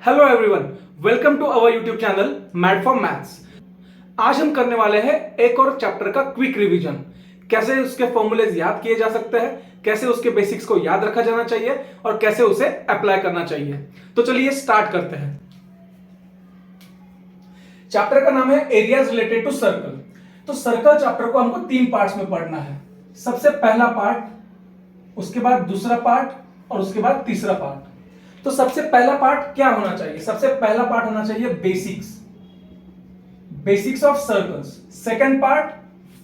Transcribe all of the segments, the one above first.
Hello everyone, welcome to our YouTube channel Mad for Maths. आज हम करने वाले हैं एक और चैप्टर का क्विक रिवीजन। कैसे उसके फॉर्मूलेज याद किए जा सकते हैं, कैसे उसके बेसिक्स को याद रखा जाना चाहिए और कैसे उसे अप्लाई करना चाहिए। तो चलिए स्टार्ट करते हैं। चैप्टर का नाम है एरियाज रिलेटेड टू सर्कल। तो सर्कल चैप्टर को हमको 3 पार्ट्स में पढ़ना है। सबसे पहला पार्ट, उसके बाद दूसरा पार्ट और उसके बाद तीसरा पार्ट। तो सबसे पहला पार्ट क्या होना चाहिए? सबसे पहला पार्ट होना चाहिए basics of circles. Second part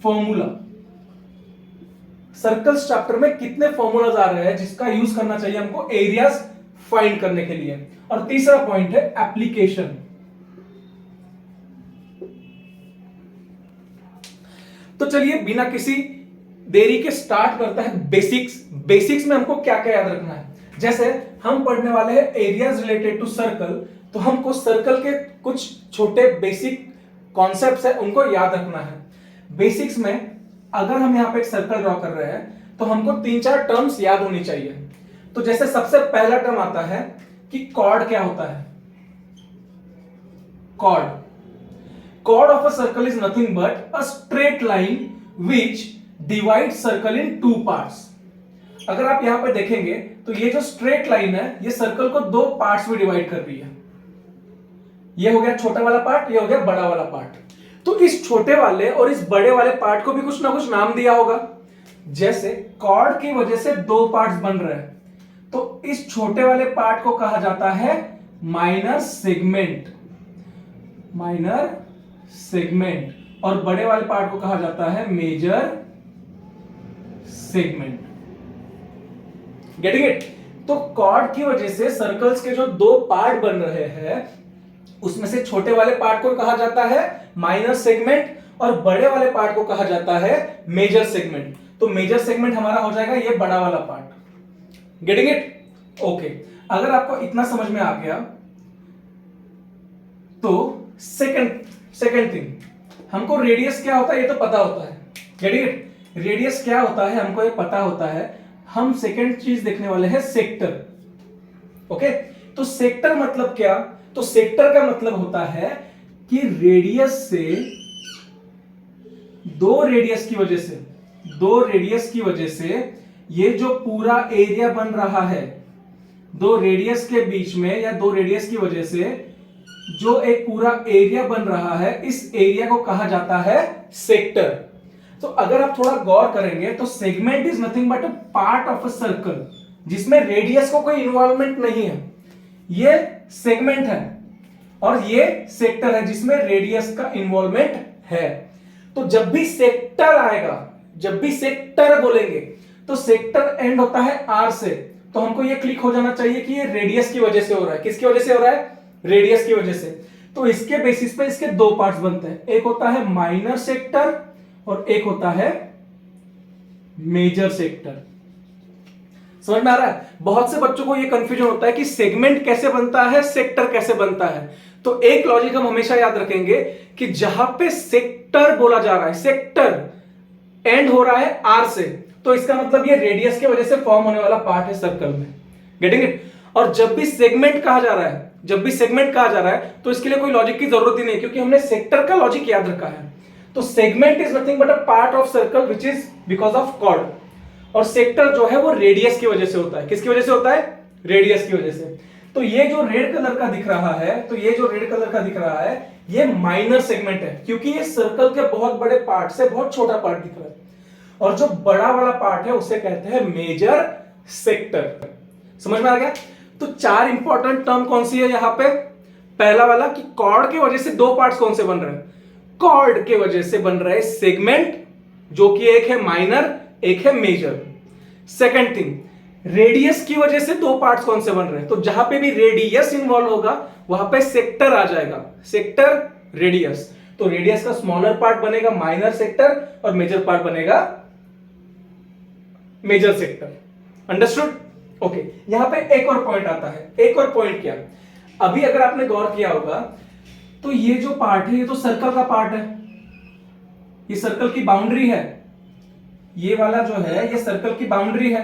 formula. Circles chapter में कितने फॉर्मूलाज आ रहे हैं जिसका यूज करना चाहिए हमको एरियाज फाइंड करने के लिए। और तीसरा पॉइंट है एप्लीकेशन। तो चलिए बिना किसी देरी के स्टार्ट करता है बेसिक्स में हमको क्या क्या याद रखना है। जैसे हम पढ़ने वाले हैं एरियाज रिलेटेड टू सर्कल, तो हमको सर्कल के कुछ छोटे बेसिक कॉन्सेप्ट्स है उनको याद रखना है। बेसिक्स में अगर हम यहां पे एक सर्कल ड्रॉ कर रहे हैं तो हमको 3-4 टर्म्स याद होनी चाहिए। तो जैसे सबसे पहला टर्म आता है कि कॉर्ड क्या होता है। Chord of a circle is nothing but a straight line which divide circle in 2 parts. अगर आप यहां पे देखेंगे तो ये जो स्ट्रेट लाइन है ये सर्कल को 2 पार्ट्स में डिवाइड कर रही है। ये हो गया छोटा वाला पार्ट, ये हो गया बड़ा वाला पार्ट। तो इस छोटे वाले और इस बड़े वाले पार्ट को भी कुछ ना कुछ नाम दिया होगा। जैसे कॉर्ड की वजह से 2 पार्ट्स बन रहे हैं, तो इस छोटे वाले पार्ट को कहा जाता है माइनर सेगमेंट और बड़े वाले पार्ट को कहा जाता है मेजर सेगमेंट। Getting it? तो कॉर्ड की वजह से सर्कल्स के जो 2 पार्ट बन रहे हैं उसमें से छोटे वाले पार्ट को कहा जाता है माइनर सेगमेंट और बड़े वाले पार्ट को कहा जाता है मेजर सेगमेंट। तो मेजर सेगमेंट हमारा हो जाएगा ये बड़ा वाला पार्ट। Getting it? ओके, अगर आपको इतना समझ में आ गया तो सेकंड थिंग, हमको रेडियस क्या होता है ये तो पता होता है। Getting it? रेडियस क्या होता है हमको ये पता होता है। हम सेकंड चीज देखने वाले हैं सेक्टर। ओके, तो सेक्टर मतलब क्या? तो सेक्टर का मतलब होता है कि दो रेडियस की वजह से ये जो पूरा एरिया बन रहा है, 2 रेडियस के बीच में या 2 रेडियस की वजह से जो एक पूरा एरिया बन रहा है, इस एरिया को कहा जाता है सेक्टर। तो अगर आप थोड़ा गौर करेंगे तो segment is nothing but a part of a circle जिसमें रेडियस को कोई इन्वॉल्वमेंट नहीं है। ये सेगमेंट है और ये सेक्टर है जिसमें रेडियस का इन्वॉल्वमेंट है। तो जब भी सेक्टर आएगा, जब भी सेक्टर बोलेंगे तो सेक्टर एंड होता है आर से। तो हमको ये क्लिक हो जाना चाहिए कि ये रेडियस की वजह से हो रहा है। किसकी वजह से हो रहा है? रेडियस की वजह से। तो इसके बेसिस पे इसके 2 पार्ट्स बनते हैं, एक होता है माइनर सेक्टर और एक होता है मेजर सेक्टर। समझ में आ रहा है? बहुत से बच्चों को यह कंफ्यूजन होता है कि सेगमेंट कैसे बनता है, सेक्टर कैसे बनता है। तो एक लॉजिक हम हमेशा याद रखेंगे कि जहां पे सेक्टर बोला जा रहा है, सेक्टर एंड हो रहा है आर से, तो इसका मतलब ये रेडियस की वजह से फॉर्म होने वाला पार्ट है सर्कल में। Getting it? और जब भी सेगमेंट कहा जा रहा है तो इसके लिए कोई लॉजिक की जरूरत ही नहीं, क्योंकि हमने सेक्टर का लॉजिक याद रखा है। तो segment is nothing but a part of circle which is because of chord. और सेक्टर जो है वो रेडियस की वजह से होता है। किसकी वजह से होता है? रेडियस की वजह से। तो ये जो रेड कलर का दिख रहा है ये माइनर सेगमेंट है, क्योंकि ये सर्कल के बहुत बड़े पार्ट से बहुत छोटा पार्ट दिख रहा है। और जो बड़ा वाला पार्ट है उसे कहते हैं मेजर सेक्टर। समझ में आ गया? तो 4 इंपॉर्टेंट टर्म कौन सी है यहां पे? पहला वाला कि कॉर्ड की वजह से 2 पार्ट्स कौन से बन रहे हैं? कॉर्ड के वजह से बन रहा है सेगमेंट, जो कि एक है माइनर एक है मेजर। सेकंड थिंग, रेडियस की वजह से 2 पार्ट्स कौन से बन रहे हैं? तो जहां पे भी रेडियस इन्वॉल्व होगा वहां पे सेक्टर आ जाएगा, सेक्टर रेडियस। तो रेडियस का स्मॉलर पार्ट बनेगा माइनर सेक्टर और मेजर पार्ट बनेगा मेजर सेक्टर। अंडरस्टूड? ओके, यहां पे एक और पॉइंट आता है। एक और पॉइंट क्या? अभी अगर आपने गौर किया होगा तो ये जो पार्ट है ये तो सर्कल का पार्ट है, ये सर्कल की बाउंड्री है। ये वाला जो है ये सर्कल की बाउंड्री है।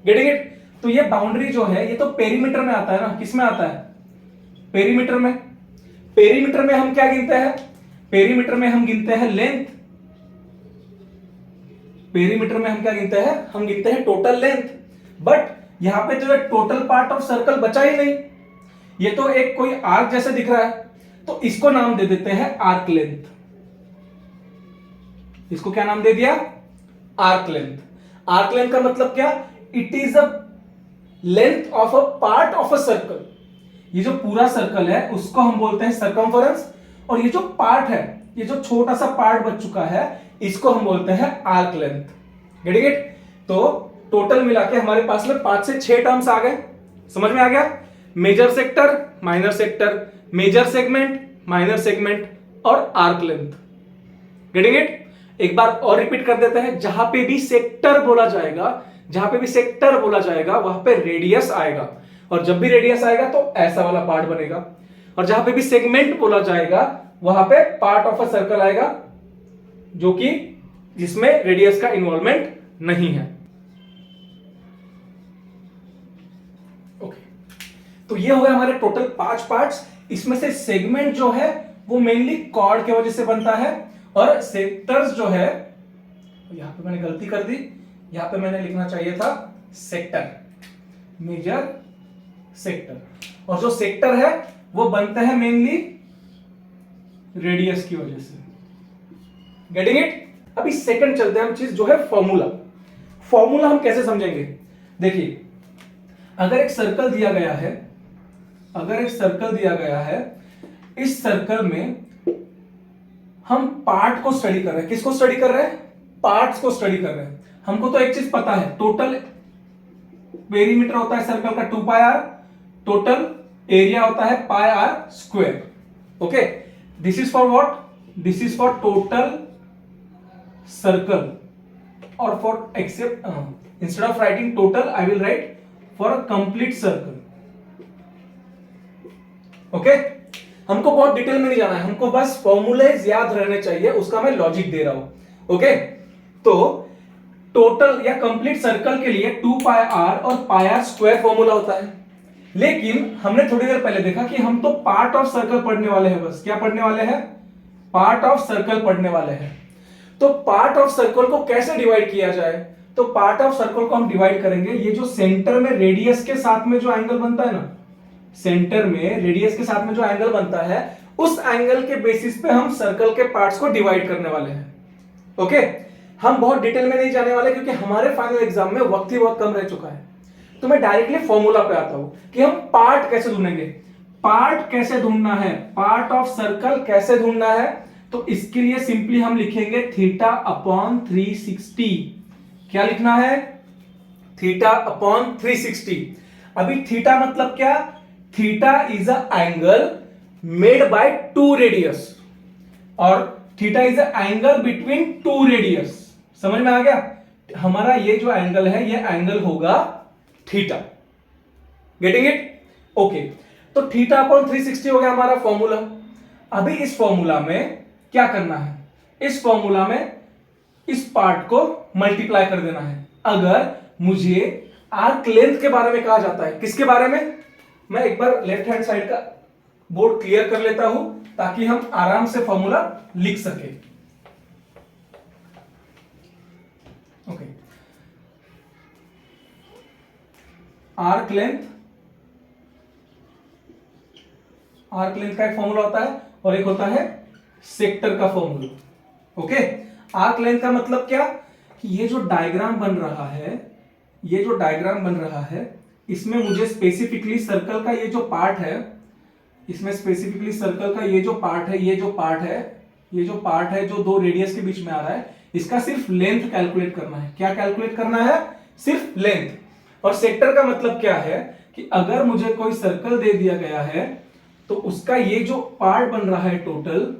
Getting it? तो ये बाउंड्री जो है ये तो पेरीमीटर में आता है ना। किस में आता है? पेरीमीटर में, पेरीमीटर में हम क्या गिनते हैं, पेरीमीटर में हम गिनते हैं लेंथ, पेरीमीटर में हम क्या गिनते हैं, हम गिनते हैं टोटल लेंथ। बट यहां पे जो है टोटल पार्ट ऑफ सर्कल बचा ही नहीं, ये तो एक कोई आर्क जैसे दिख रहा है, तो इसको नाम दे देते हैं आर्क लेंथ। इसको क्या नाम दे दिया, आर्क लेंथ। आर्क लेंथ का मतलब क्या, it is a length of a part of a circle. ये जो पूरा सर्कल है उसको हम बोलते हैं सर्कमफरेंस, और ये जो पार्ट है, ये जो छोटा सा पार्ट बच चुका है, इसको हम बोलते हैं आर्क लेंथ। Getting it? तो टोटल मिला के हमारे पास में 5 से 6 टर्म्स आ गए, समझ में आ गया। Major sector, minor sector, major segment, minor segment और आर्क लेंथ। Getting it? एक बार और रिपीट कर देते हैं, जहां पे भी सेक्टर बोला जाएगा, जहां पे भी सेक्टर बोला जाएगा वहां पे रेडियस आएगा, और जब भी रेडियस आएगा तो ऐसा वाला पार्ट बनेगा। और जहां पे भी सेगमेंट बोला जाएगा वहां पे पार्ट ऑफ अ सर्कल आएगा जो कि जिसमें रेडियस का इन्वॉल्वमेंट नहीं है। ओके, तो ये हो गया हमारे टोटल 5 पार्ट्स। इसमें से सेगमेंट जो है वो मेनली कॉर्ड की वजह से बनता है, और सेक्टर्स जो है, यहां पे मैंने गलती कर दी, यहां पे मैंने लिखना चाहिए था सेक्टर, मेजर सेक्टर। और जो सेक्टर है वो बनता है मेनली रेडियस की वजह से। Getting it? अभी सेकंड चलते हैं हम चीज जो है फॉर्मूला। फॉर्मूला हम कैसे समझेंगे, देखिए अगर एक सर्कल दिया गया है, अगर एक सर्कल दिया गया है, इस सर्कल में हम पार्ट को स्टडी कर रहे हैं। किसको स्टडी कर रहे हैं, पार्ट्स को स्टडी कर रहे हैं। हमको तो एक चीज पता है, टोटल पेरीमीटर होता है सर्कल का 2 पाई आर, टोटल एरिया होता है pi r square. Okay, this is for what, this is for total circle, और for except instead of writing total I will write for a complete circle. Okay, हमको बहुत detail में नहीं जाना है, हमको बस फॉर्मूलेज याद रहने चाहिए, उसका मैं लॉजिक दे रहा हूं। ओके, तो टोटल या कंप्लीट सर्कल के लिए 2 पाई आर और पाई आर स्क्वायर फॉर्मूला होता है। लेकिन हमने थोड़ी देर पहले देखा कि हम तो पार्ट ऑफ सर्कल पढ़ने वाले हैं, बस क्या पढ़ने वाले हैं, पार्ट ऑफ सर्कल पढ़ने वाले हैं। तो पार्ट ऑफ सर्कल को कैसे डिवाइड किया जाए, तो पार्ट ऑफ सर्कल को हम डिवाइड करेंगे, ये जो सेंटर में रेडियस के साथ में जो एंगल बनता है ना, सेंटर में रेडियस के साथ में जो एंगल बनता है, उस एंगल के बेसिस पे हम सर्कल के पार्ट्स को डिवाइड करने वाले हैं। ओके, हम बहुत डिटेल में नहीं जाने वाले क्योंकि हमारे फाइनल एग्जाम में वक्त ही बहुत कम रह चुका है। तो मैं डायरेक्टली फॉर्मूला पे आता हूं कि हम पार्ट कैसे ढूंढेंगे। पार्ट कैसे ढूंढना है, पार्ट ऑफ सर्कल कैसे ढूंढना है, तो इसके लिए सिंपली हम लिखेंगे थीटा अपॉन 360। क्या लिखना है, थीटा अपॉन 360। अभी थीटा मतलब क्या, theta is a angle made by 2 radius, और theta is a angle between 2 radius. समझ में आ गया, हमारा ये जो एंगल है ये एंगल होगा थीटा। Getting it? ओके, तो थीटा अपॉन 360 हो गया हमारा फॉर्मूला। अभी इस फॉर्मूला में क्या करना है, इस फॉर्मूला में इस पार्ट को मल्टीप्लाई कर देना है। अगर मुझे आर्क लेंथ के बारे में कहा जाता है, किसके बारे में, मैं एक बार लेफ्ट हैंड साइड का बोर्ड क्लियर कर लेता हूं ताकि हम आराम से फॉर्मूला लिख सके। Okay, arc length, arc length का एक फॉर्मूला होता है और एक होता है सेक्टर का फॉर्मूला। ओके, आर्क लेंथ का मतलब क्या कि ये जो डायग्राम बन रहा है, ये जो डायग्राम बन रहा है, इसमें मुझे स्पेसिफिकली सर्कल का ये जो पार्ट है, इसमें स्पेसिफिकली सर्कल का ये जो पार्ट है, ये जो पार्ट है, ये जो पार्ट है जो 2 रेडियस के बीच में आ रहा है, इसका सिर्फ लेंथ कैलकुलेट करना है। क्या कैलकुलेट करना है, सिर्फ लेंथ। और सेक्टर का मतलब क्या है कि अगर मुझे कोई सर्कल दे दिया गया है तो उसका ये जो पार्ट बन रहा है टोटल,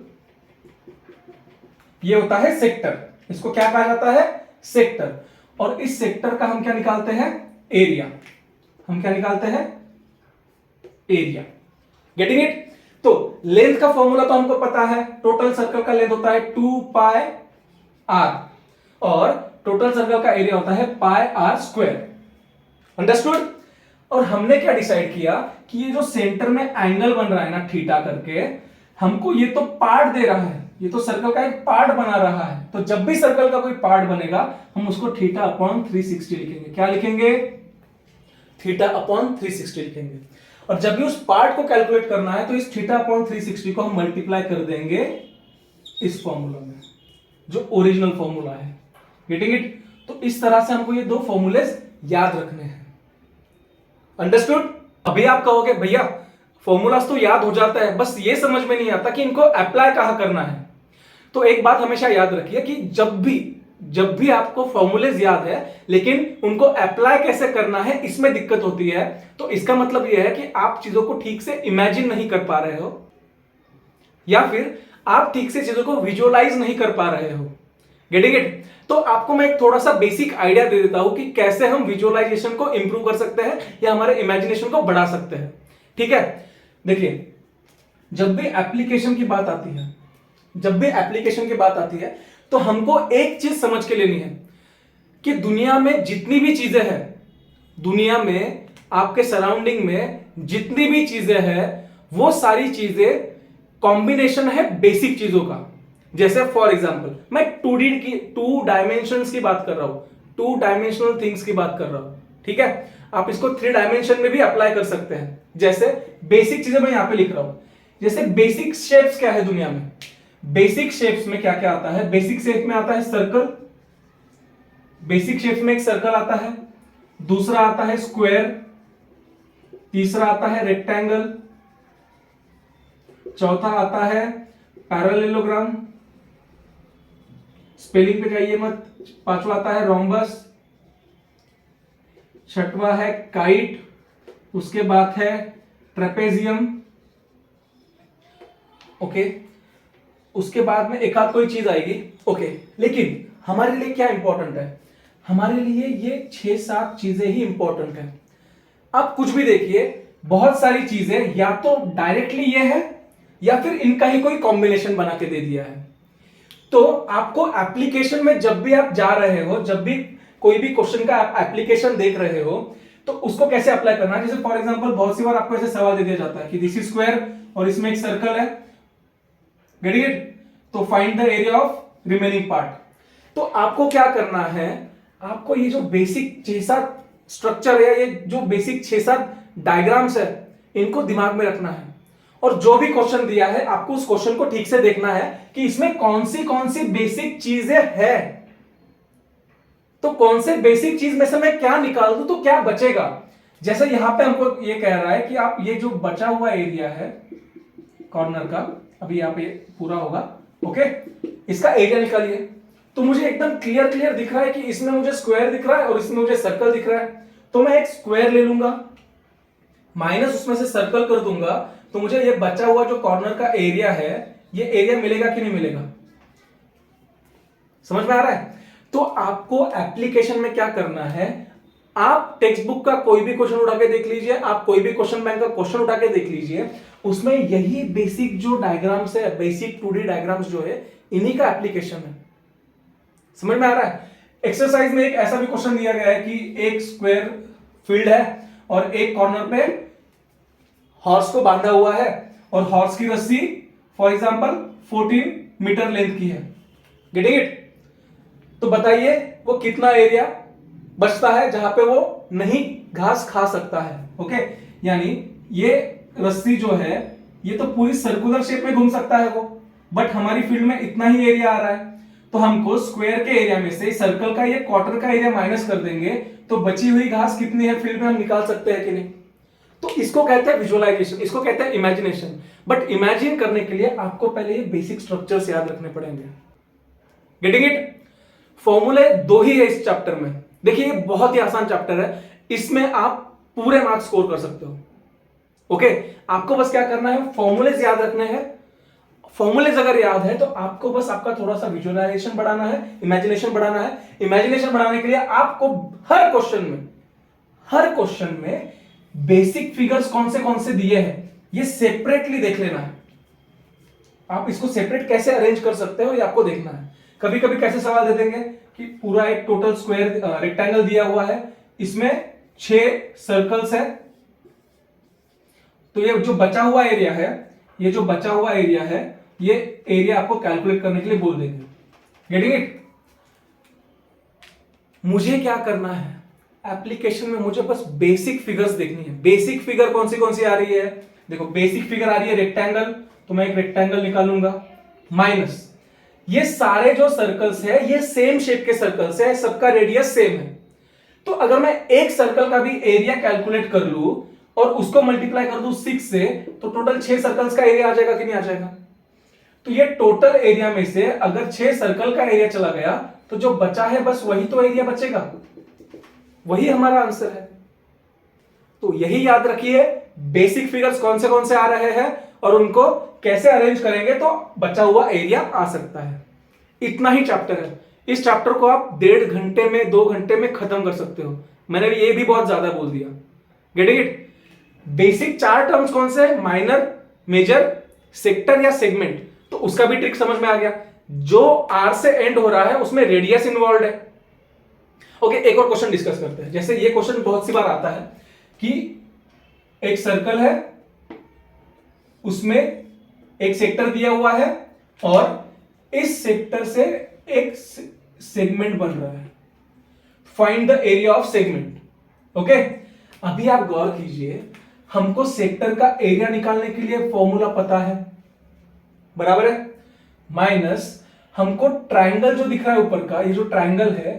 ये होता है सेक्टर। इसको क्या कहा जाता है, सेक्टर। और इस सेक्टर का हम क्या निकालते हैं, एरिया। हम क्या निकालते हैं, एरिया। Getting it? तो लेंथ का फॉर्मूला तो हमको पता है, टोटल सर्कल का लेंथ होता है 2 पाई आर, और टोटल सर्कल का एरिया होता है पाई आर स्क्वायर। अंडरस्टूड? और हमने क्या डिसाइड किया कि ये जो सेंटर में एंगल बन रहा है ना थीटा करके, हमको ये तो पार्ट दे रहा है, ये तो सर्कल का एक पार्ट बना रहा है, तो जब भी सर्कल का कोई पार्ट बनेगा हम उसको थीटा अपॉन 360 लिखेंगे। क्या लिखेंगे? थीटा अपॉन 360 लिखेंगे। और जब भी उस पार्ट को कैलकुलेट करना है तो इस थीटा अपॉन 360 को हम मल्टीप्लाई कर देंगे इस फॉर्मूला में, जो ओरिजिनल फॉर्मूला है। Getting it? तो इस तरह से हमको ये दो फॉर्मूले याद रखने हैं। अंडरस्टूड? अभी आप कहोगे भैया फॉर्मूलास तो याद हो जाता है, बस ये समझ में नहीं आता कि इनको अप्लाई कहां करना है। तो एक बात हमेशा याद रखिए कि जब भी आपको फॉर्मूलेज याद है लेकिन उनको अप्लाई कैसे करना है इसमें दिक्कत होती है, तो इसका मतलब यह है कि आप चीजों को ठीक से इमेजिन नहीं कर पा रहे हो, या फिर आप ठीक से चीजों को विजुअलाइज नहीं कर पा रहे हो। Getting it? तो आपको मैं एक थोड़ा सा बेसिक आइडिया दे देता हूं कि कैसे हम विजुअलाइजेशन को इंप्रूव कर सकते हैं या हमारे इमेजिनेशन को बढ़ा सकते हैं। ठीक है, देखिए जब भी एप्लीकेशन की बात आती है तो हमको एक चीज समझ के लेनी है कि दुनिया में जितनी भी चीजें हैं, दुनिया में आपके सराउंडिंग में जितनी भी चीजें हैं, वो सारी चीजें कॉम्बिनेशन है बेसिक चीजों का। जैसे फॉर एग्जांपल मैं 2 डायमेंशंस की बात कर रहा हूं, 2 डायमेंशनल थिंग्स की बात कर रहा हूं। ठीक है, आप इसको 3 डायमेंशन में भी अप्लाई कर सकते हैं। जैसे बेसिक चीजें मैं यहां पे लिख रहा हूं, जैसे बेसिक शेप्स क्या है दुनिया में। बेसिक शेप्स में क्या क्या आता है? बेसिक शेप में आता है सर्कल, बेसिक शेप्स में एक सर्कल आता है, दूसरा आता है स्क्वायर, तीसरा आता है रेक्टेंगल, चौथा आता है पैरेललोग्राम, स्पेलिंग पे जाइए मत, पांचवा आता है रोम्बस, छठवा है काइट, उसके बाद है ट्रेपेजियम। ओके, उसके बाद में एक आध कोई चीज आएगी। ओके, लेकिन हमारे लिए क्या इंपॉर्टेंट है? हमारे लिए ये 6-7 चीजें ही इंपॉर्टेंट है। आप कुछ भी देखिए, बहुत सारी चीजें या तो डायरेक्टली ये है या फिर इनका ही कोई कॉम्बिनेशन बना के दे दिया है। तो आपको एप्लीकेशन में जब भी आप जा रहे हो, जब भी कोई भी क्वेश्चन का आप एप्लीकेशन देख रहे हो, तो उसको कैसे अप्लाई करना है। जैसे फॉर एग्जांपल बहुत सी बार आपको ऐसे सवाल दे दिया जाता है कि दिस इज स्क्वायर और इसमें एक सर्कल है, गेटिंग इट? तो find the area of remaining part. तो आपको क्या करना है, आपको ये जो बेसिक 6-7 स्ट्रक्चर है, ये जो बेसिक 6-7 डायग्राम्स है, इनको दिमाग में रखना है। और जो भी क्वेश्चन दिया है आपको उस क्वेश्चन को ठीक से देखना है कि इसमें कौन सी बेसिक चीजें हैं। तो कौन से बेसिक चीज में से मैं क्या निकाल दूं तो क्या बचेगा। जैसे यहां पे हमको ये कह रहा है कि आप ये जो बचा हुआ एरिया है कॉर्नर का, अभी यहां पे पूरा होगा, ओके, इसका एरिया निकालिए। तो मुझे एकदम क्लियर दिख रहा है कि इसमें मुझे स्क्वायर दिख रहा है और इसमें मुझे सर्कल दिख रहा है। तो मैं एक स्क्वायर ले लूंगा, माइनस उसमें से सर्कल कर दूंगा, तो मुझे ये बचा हुआ जो कॉर्नर का एरिया है, ये एरिया मिलेगा कि नहीं मिलेगा? समझ में आ रहा है? तो आपको एप्लीकेशन में क्या करना है, आप टेक्स्ट बुक का कोई भी क्वेश्चन उठा के देख लीजिए, आप कोई भी क्वेश्चन बैंक का क्वेश्चन उठा के देख लीजिए, उसमें यही बेसिक जो डायग्राम्स है, बेसिक 2D डायग्राम्स जो है, इन्हीं का एप्लीकेशन है। समझ में आ रहा है? एक्सरसाइज में एक ऐसा भी क्वेश्चन दिया गया है कि एक स्क्वायर फील्ड है और एक कॉर्नर पे हॉर्स को बांधा हुआ है और हॉर्स की रस्सी फॉर एग्जांपल 14 मीटर लेंथ की है। Getting it? तो बताइए वो कितना एरिया बचता है जहां पे वो नहीं घास खा सकता है। ओके, यानी ये रस्सी जो है ये तो पूरी सर्कुलर शेप में घूम सकता है वो, बट हमारी फील्ड में इतना ही एरिया आ रहा है, तो हमको स्क्वायर के एरिया में से सर्कल का ये क्वार्टर का एरिया माइनस कर देंगे, तो बची हुई घास कितनी है फील्ड में हम निकाल सकते हैं कि नहीं। तो इसको कहते हैं विजुअलाइजेशन, इसको कहते हैं इमेजिनेशन। बट इमेजिन करने के लिए आपको पहले ये बेसिक स्ट्रक्चर्स याद रखने पड़ेंगे। Getting it? फॉर्मूले 2 ही है इस चैप्टर में। देखिए ये बहुत ही आसान चैप्टर है, इसमें आप पूरे मार्क्स स्कोर कर सकते हो। ओके, आपको बस क्या करना है, फॉर्मूलेज याद रखने हैं। फॉर्मूलेज अगर याद है तो आपको बस आपका थोड़ा सा विजुअलाइजेशन बढ़ाना है, इमेजिनेशन बढ़ाना है। इमेजिनेशन बढ़ाने के लिए आपको हर क्वेश्चन में बेसिक फिगर्स कौन से दिए हैं ये सेपरेटली देख लेना है। आप इसको सेपरेट कैसे अरेंज कर सकते हो ये आपको देखना है। कभी कभी कैसे सवाल दे देंगे कि पूरा एक टोटल स्क्वायर रेक्टेंगल दिया हुआ है, इसमें 6 सर्कल्स है, तो ये जो बचा हुआ एरिया है, ये जो बचा हुआ एरिया है, ये एरिया आपको कैलकुलेट करने के लिए बोल देंगे। Getting it? मुझे क्या करना है एप्लीकेशन में, मुझे बस बेसिक फिगर्स देखनी है। बेसिक फिगर कौन सी आ रही है? देखो बेसिक फिगर आ रही है रेक्टेंगल, तो मैं एक रेक्टेंगल निकालूंगा, माइनस ये सारे जो सर्कल्स है ये सेम शेप के सर्कल्स है, सबका रेडियस सेम है। तो अगर मैं एक सर्कल का भी एरिया कैलकुलेट कर लूं और उसको मल्टीप्लाई कर दूं 6 से, तो टोटल 6 सर्कल्स का एरिया आ जाएगा कि नहीं आ जाएगा? तो ये टोटल एरिया में से अगर 6 सर्कल का एरिया चला गया तो जो बचा है बस वही तो एरिया बचेगा, वही हमारा आंसर है। तो यही याद रखिए, बेसिक फिगर्स कौन से आ रहे हैं और उनको कैसे अरेंज करेंगे तो बचा हुआ एरिया आ सकता है। इतना ही चैप्टर है। इस चैप्टर को आप 1.5 घंटे में 2 घंटे में खत्म कर सकते हो। मैंने ये भी बहुत ज्यादा बोल दिया। Getting it? बेसिक 4 टर्म्स कौन से? माइनर, मेजर, सेक्टर या सेगमेंट। तो उसका भी ट्रिक समझ में आ गया। जो आर से एंड हो रहा है उसमें रेडियस इन्वॉल्व है। ओके, एक और क्वेश्चन डिस्कस करते हैं। जैसे ये क्वेश्चन बहुत सी बार आता है कि एक सर्कल है, उसमें एक सेक्टर दिया हुआ है और इस सेक्टर से एक सेगमेंट बन रहा है। Find the area of segment. Okay, अभी आप गौर कीजिए, हमको सेक्टर का एरिया निकालने के लिए फॉर्मूला पता है, बराबर है, माइनस हमको ट्राइंगल जो दिख रहा है ऊपर का, ये जो ट्राइंगल है,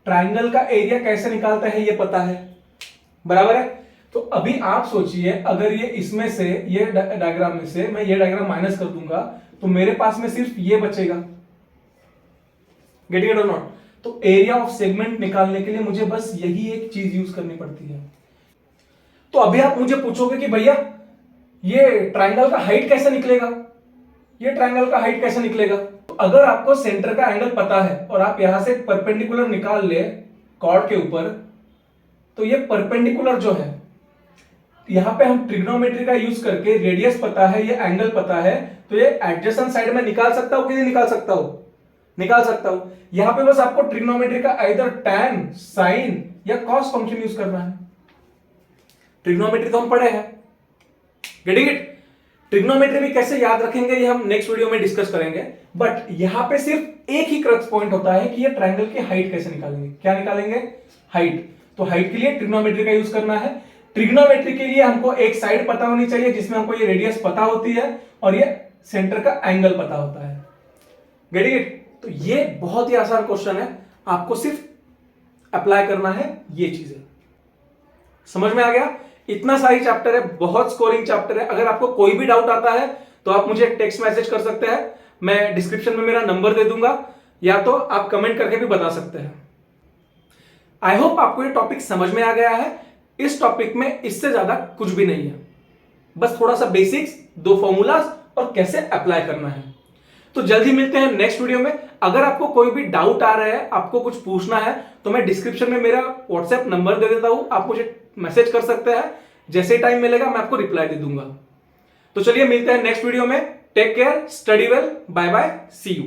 ट्राइंगल का एरिया कैसे निकालता है ये पता है, बराबर है। तो अभी आप सोचिए, अगर ये इसमें से, ये डायग्राम में से मैं ये डायग्राम माइनस कर दूंगा तो मेरे पास में सिर्फ ये बचेगा। गेटिंग इट और नॉट? तो एरिया ऑफ सेगमेंट निकालने के लिए मुझे बस यही एक चीज यूज करनी पड़ती है। तो अभी आप मुझे पूछोगे कि भैया ये ट्राइंगल का हाइट कैसे निकलेगा, ये ट्राइंगल का हाइट कैसे निकलेगा? तो अगर आपको सेंटर का एंगल पता है और आप यहां से परपेंडिकुलर निकाल ले कॉर्ड के ऊपर, तो ये परपेंडिकुलर जो है, यहां पे हम ट्रिग्नोमेट्री का यूज करके रेडियस पता है, ये एंगल पता है, तो ये एडजेसेंट साइड में निकाल सकता हूं कि नहीं निकाल सकता हूं? निकाल सकता हूं। यहां पे बस आपको ट्रिग्नोमेट्री का आइदर टैन, साइन या कॉस फंक्शन यूज करना है। ट्रिग्नोमेट्री तो हम पढ़े हैं। Getting it? ट्रिग्नोमेट्री भी कैसे याद रखेंगे ये हम नेक्स्ट वीडियो में डिस्कस करेंगे, बट यहां पे सिर्फ एक ही क्रक्स पॉइंट होता है कि ये ट्रायंगल की हाइट कैसे निकालेंगे। क्या निकालेंगे? हाइट। तो हाइट के लिए ट्रिग्नोमेट्री का यूज करना है। ट्रिग्नोमेट्री के लिए हमको एक साइड पता होनी चाहिए जिसमें हमको ये रेडियस पता होती है और ये सेंटर का एंगल पता होता है। Getting it? तो ये बहुत ही आसान क्वेश्चन है, आपको सिर्फ अप्लाई करना है ये चीजें। समझ में आ गया? इतना सारी चैप्टर है, बहुत स्कोरिंग चैप्टर है। अगर आपको कोई भी डाउट आता है तो आप मुझे टेक्स्ट मैसेज कर सकते हैं, मैं डिस्क्रिप्शन में मेरा नंबर दे दूंगा, या तो आप कमेंट करके भी बता सकते हैं। आई होप आपको ये टॉपिक समझ में आ गया है। इस टॉपिक में इससे ज्यादा कुछ भी नहीं है, बस थोड़ा सा बेसिक्स, 2 फॉर्मूलाज और कैसे अप्लाई करना है। तो जल्दी मिलते हैं नेक्स्ट वीडियो में। अगर आपको कोई भी डाउट आ रहा है, आपको कुछ पूछना है, तो मैं डिस्क्रिप्शन में मेरा व्हाट्सएप नंबर दे देता हूं, आप मुझे मैसेज कर सकते हैं। जैसे टाइम मिलेगा मैं आपको रिप्लाई दे दूंगा। तो चलिए मिलते हैं नेक्स्ट वीडियो में। Take care, study well, bye bye, see you.